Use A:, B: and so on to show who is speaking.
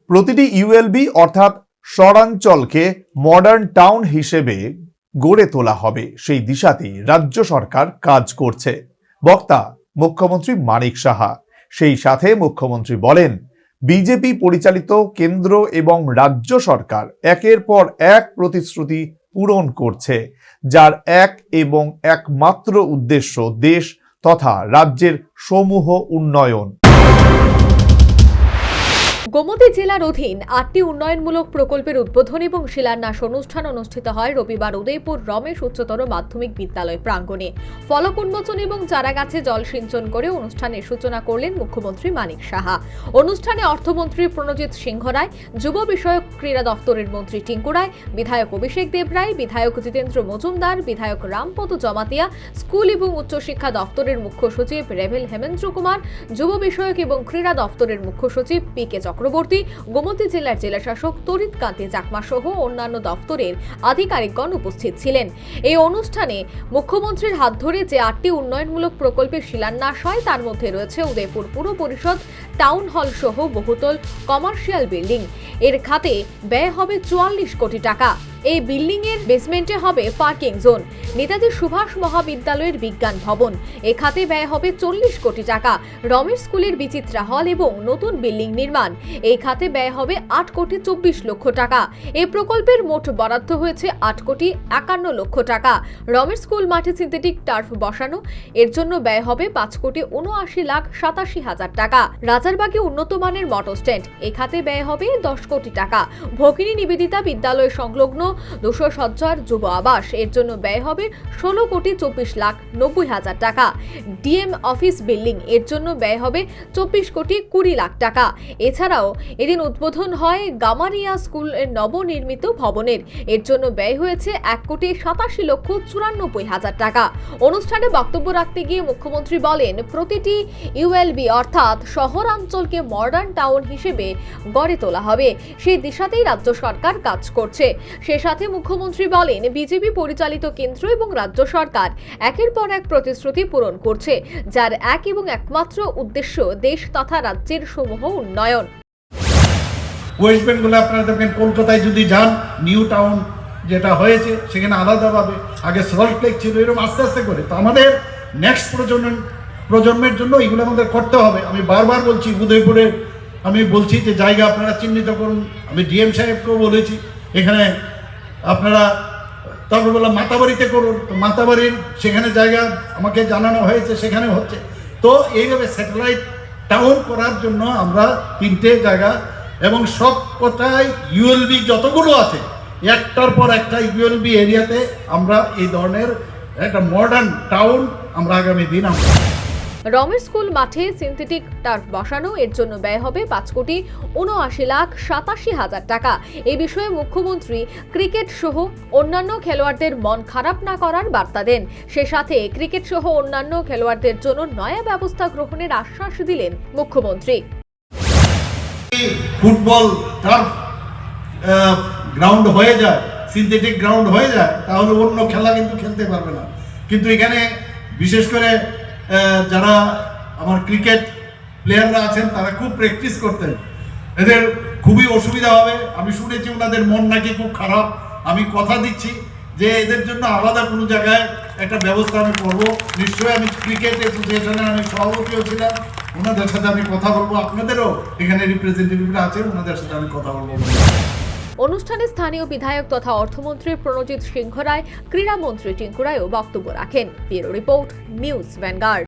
A: প্রতিটি ইউএলবি অর্থাৎ শহরাঞ্চলকে modern town হিসেবে গড়ে তোলা হবে, সেই দিশাতেই রাজ্য সরকার কাজ করছে। বক্তা মুখ্যমন্ত্রী মানিক সাহা। সেই সাথে মুখ্যমন্ত্রী বলেন, বিজেপি পরিচালিত কেন্দ্র এবং রাজ্য সরকার একের পর এক প্রতিশ্রুতি পূরণ করছে, যার এক এবং একমাত্র উদ্দেশ্য দেশ তথা রাজ্যের সমূহ উন্নয়ন।
B: গোমতী জেলার অধীন 8টি উন্নয়নমূলক প্রকল্পের উদ্বোধন এবং শিলান্যাস অনুষ্ঠান অনুষ্ঠিত হয় রবিবার উদয়পুর রমেশ উচ্চতর মাধ্যমিক বিদ্যালয় প্রাঙ্গণে। ফলক উন্মোচন এবং চারাগাছে জল সিঞ্চন করে অনুষ্ঠানের সূচনা করলেন মুখ্যমন্ত্রী মানিক সাহা। অনুষ্ঠানে অর্থমন্ত্রী প্রণজিৎ সিংহ রায়, যুব বিষয়ক ক্রীড়া দপ্তরের মন্ত্রী টিঙ্কু রায়, বিধায়ক অভিষেক দেবরায়, বিধায়ক জিতেন্দ্র মজুমদার, বিধায়ক রামপদ জমাতিয়া, স্কুল এবং উচ্চশিক্ষা দপ্তরের মুখ্য সচিব রেভেল হেমেন্দ্র কুমার, যুব বিষয়ক এবং ক্রীড়া দপ্তরের মুখ্য সচিব পি.কে চক্রবর্তী, গোমতী জেলার জেলাশাসক তরিৎ কান্তি চাকমা সহ অন্যান্য দপ্তরের আধিকারিকগণ উপস্থিত ছিলেন। এই অনুষ্ঠানে মুখ্যমন্ত্রীর হাত ধরে যে 8টি উন্নয়নমূলক প্রকল্পের শিলান্যাস হয় তার মধ্যে রয়েছে উদয়পুর পুর পরিষদ টাউন হল সহ বহুতল কমার্শিয়াল বিল্ডিং। এর খাতে ব্যয় হবে 44 কোটি টাকা। এই বিল্ডিং এর বেসমেন্টে হবে পার্কিং জোন। নেতাজি সুভাষ মহাবিদ্যালয়ের বিজ্ঞান ভবন, এ খাতে ব্যয় হবে 40 কোটি টাকা। রমেশ স্কুলের বিচিত্রা হল এবং নতুন বিল্ডিং নির্মাণ, এই খাতে ব্যয় হবে 8 কোটি 24 লক্ষ টাকা। এই প্রকল্পের মোট বরাদ্দ হয়েছে 8 কোটি 51 লক্ষ টাকা। রমেশ স্কুল মাঠে সিনথেটিক টার্ফ বসানো, এর জন্য ব্যয় হবে 5 কোটি 79 লাখ 87 হাজার টাকা। রাজারবাগে উন্নত মানের মোটর স্ট্যান্ড, এ খাতে ব্যয় হবে 10 কোটি টাকা। ভগিনী নিবেদিতা বিদ্যালয় সংলগ্ন 200 সজ্জার যুব আবাস, এর জন্য ব্যয় হবে 16 কোটি 24 লাখ 90 হাজার টাকা। ডিএম অফিস বিল্ডিং, এর জন্য ব্যয় হবে 24 কোটি 20 লাখ টাকা। এছাড়াও এদিন উদ্বোধন হয় গামারিয়া স্কুলের নবনির্মিত ভবনের, এর জন্য ব্যয় হয়েছে 1 কোটি 87 লক্ষ 94 হাজার টাকা। অনুষ্ঠানে বক্তব্য রাখতে গিয়ে মুখ্যমন্ত্রী বলেন, প্রতিটি ইউএলবি অর্থাৎ শহরাঞ্চলকে মডার্ন টাউন হিসেবে গড়ে তোলা হবে, সেই দিশাতেই রাজ্য সরকার কাজ করছে। সে সাথে মুখ্যমন্ত্রী বলেন, বিজেপি পরিচালিত কেন্দ্র এবং রাজ্য সরকার একের পর এক প্রতিশ্রুতি পূরণ করছে, যার এক এবং একমাত্র উদ্দেশ্য দেশ তথা রাজ্যের সমূহ উন্নয়ন।
C: ওয়েস্ট বেঙ্গলে আপনারা দেখবেন, কলকাতায় যদি যান, নিউ টাউন যেটা হয়েছে সেখানে আলাদাভাবে, আগে সল্ট লেক ছিল, এরকম আস্তে আস্তে করে। তো আমাদের নেক্সট প্রজন্মের জন্য এগুলো আমাদের করতে হবে। আমি বারবার বলছি, উদয়পুরে আমি বলছি যে জায়গা আপনারা চিহ্নিত করুন। আমি ডিএম সাহেবকেও বলেছি এখানে আপনারা, তারপর বললাম মাতাবাড়িতে করুন, তো মাতাবাড়ির সেখানে জায়গা আমাকে জানানো হয়েছে, সেখানে হচ্ছে। তো এইভাবে স্যাটেলাইট টাউন করার জন্য আমরা 3টে জায়গা এবং সব কটাই ইউএলবি যতগুলো আছে একটার পর একটা ইউএলবি এরিয়াতে আমরা এই ধরনের একটা মডার্ন টাউন আমরা আগামী দিন আমরা।
B: রমেশ স্কুল মাঠে সিনথেটিক টার্ফ বসানো, এর জন্য ব্যয় হবে 5 কোটি 79 লাখ 87 হাজার টাকা। এই বিষয়ে মুখ্যমন্ত্রী ক্রিকেট সহ অন্যান্য খেলোয়াড়দের মন খারাপ না করার বার্তা দেন। সে সাথে ক্রিকেট সহ অন্যান্য খেলোয়াড়দের জন্য নয়া ব্যবস্থা গ্রহণের আশ্বাস দিলেন মুখ্যমন্ত্রী।
C: ফুটবল টার্ফ গ্রাউন্ড হয়ে যায়, সিনথেটিক গ্রাউন্ড হয়ে যায়, তাহলে অন্য খেলা কিন্তু খেলতে পারবে না। কিন্তু এখানে বিশেষ করে যারা আমার ক্রিকেট প্লেয়াররা আছেন তারা খুব প্র্যাকটিস করতেন, এদের খুবই অসুবিধা হবে। আমি শুনেছি ওনাদের মন নাকি খুব খারাপ। আমি কথা দিচ্ছি যে এদের জন্য আলাদা কোনো জায়গায় একটা ব্যবস্থা আমি করবো। নিশ্চয়ই আমি ক্রিকেট অ্যাসোসিয়েশনের আমি সভাপতিও ছিলাম, ওনাদের সাথে আমি কথা বলবো। আপনাদেরও এখানে রিপ্রেজেন্টেটিভরা আছেন, ওনাদের সাথে আমি কথা বলবো।
B: অনুষ্ঠানে স্থানীয় বিধায়ক তথা অর্থমন্ত্রী প্রণজিৎ সিংহ রায়, ক্রীড়ামন্ত্রী টিঙ্কু রায়ও বক্তব্য রাখেন। Bureau report, news vanguard.